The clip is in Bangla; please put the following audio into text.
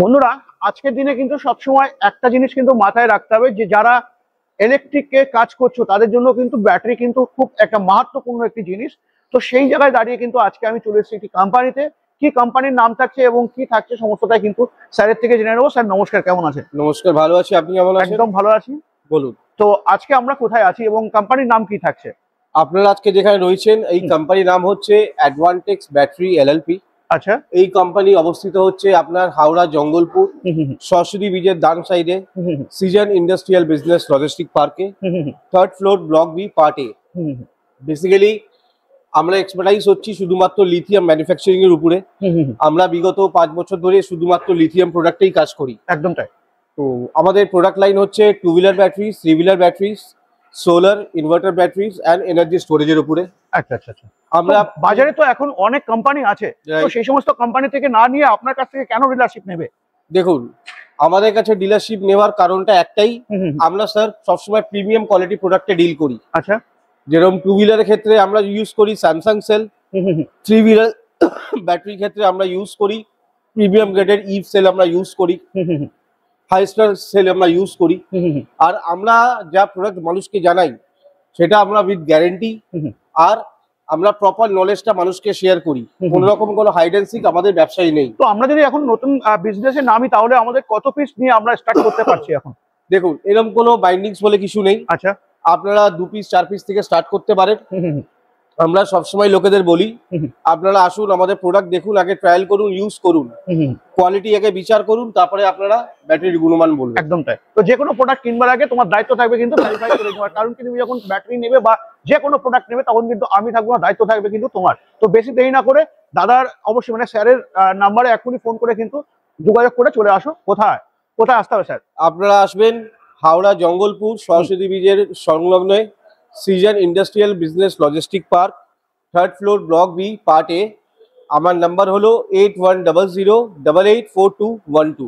বন্ধুরা, আজকের দিনে কিন্তু সবসময় একটা জিনিস কিন্তু মাথায় রাখতে হবে যে যারা ইলেকট্রিকে কাজ করছো তাদের জন্য কিন্তু ব্যাটারি কিন্তু খুব একটা মাহাত্মপূর্ণ একটি জিনিস। তো সেই জায়গায় দাঁড়িয়ে কিন্তু আজকে আমি চলে এসেছি একটি কোম্পানিতে। কি কোম্পানির নাম থাকছে এবং কি থাকছে সমস্তটাই কিন্তু স্যারের থেকে জেনে নেবো। স্যার নমস্কার, কেমন আছেন? নমস্কার, ভালো আছি। আপনি কেমন আছেন? একদম ভালো আছি। বলুন। তো আজকে আমরা কোথায় আছি এবং কোম্পানির নাম কি থাকছে? আপনারা আজকে যেখানে রয়েছেন এই কোম্পানির নাম হচ্ছে অ্যাডভান্টেক্স ব্যাটারি এলএলপি। আচ্ছা। এই কোম্পানি অবস্থিত হচ্ছে আপনার হাওড়া জঙ্গলপুর সরস্বতী ব্রিজের ডান সাইডে সিজন ইন্ডাস্ট্রিয়াল বিজনেস লজিস্টিক পার্কে, 3rd floor, block B, part A. Basically আমরা এক্সপার্টাইজ হচ্ছি শুধুমাত্র লিথিয়াম ম্যানুফ্যাকচারিং এর উপরে। আমরা বিগত 5 বছর ধরে শুধুমাত্র লিথিয়াম প্রোডাক্টেই কাজ করি। একদম তাই। তো আমাদের প্রোডাক্ট লাইন হচ্ছে 2 wheeler battery, 3 wheeler batteries, solar inverter batteries and energy স্টোরেজের উপরে। আচ্ছা আচ্ছা আচ্ছা। আমরা বাজারে তো এখন অনেক কোম্পানি আছে, তো সেই সমস্ত কোম্পানি থেকে না নিয়ে আপনার কাছ থেকে কেন ডিলারশিপ নেবে? দেখুন, আমাদের কাছে ডিলারশিপ নেওয়ার কারণটা একটাই, আমরা স্যার সবসময় প্রিমিয়াম কোয়ালিটি প্রোডাক্টে ডিল করি। আচ্ছা। যেরকম 2 হুইলারের ক্ষেত্রে আমরা ইউজ করি স্যামসাং সেল, 3 হুইলার ব্যাটারির ক্ষেত্রে আমরা ইউজ করি প্রিমিয়াম গ্রেডের ইভ সেল, আমরা ইউজ করি হাই স্টার সেল, আমরা ইউজ করি। আর আমরা যা প্রোডাক্ট মানুষকে জানাই সেটা আমরা উইথ গ্যারেন্টি, আর আমরা প্রপার নলেজটা মানুষকে শেয়ার করি। কোন রকম কোনো হাইড এন্ড সিক আমাদের ব্যবসায়ী নেই। তো আমরা যদি এখন নতুন বিজনেসে নামি তাহলে আমাদের কত পিস নিয়ে আমরা স্টার্ট করতে পারছি এখন? দেখুন, এরকম কোনো বাইন্ডিংস বলে কিছু নেই। আচ্ছা। আপনারা 2 পিস 4 পিস থেকে স্টার্ট করতে পারেন। আমরা সবসময় লোকেদের বলি আপনারা আসুন, আমাদের প্রোডাক্ট দেখুন, আগে ট্রায়াল করুন, ইউজ করুন, কোয়ালিটি আগে বিচার করুন, তারপরে আপনারা ব্যাটারির গুণমান বলবেন। একদম তাই। তো যে কোনো প্রোডাক্ট কিনবার আগে তোমার দায়িত্ব থাকবে কিন্তু ভেরিফাই করে নেওয়ার, কারণ কি তুমি যখন ব্যাটারি নেবে বা যে কোনো প্রোডাক্ট নেবে তখন কিন্তু আমি থাকবো না, দায়িত্ব থাকবে কিন্তু তোমার। তো বেশি দেরি না করে দাদার অবশ্যই মানে স্যারের নাম্বারে এখনই ফোন করে কিন্তু যোগাযোগ করে চলে আসো। কোথায় কোথায় আসতে হবে স্যার? আপনারা আসবেন হাওড়া জঙ্গলপুর সরস্বতী ব্রিজের সংলগ্নে season industrial business logistic park, 3rd floor, block B, part A. আমার নাম্বার হলো 8100884212।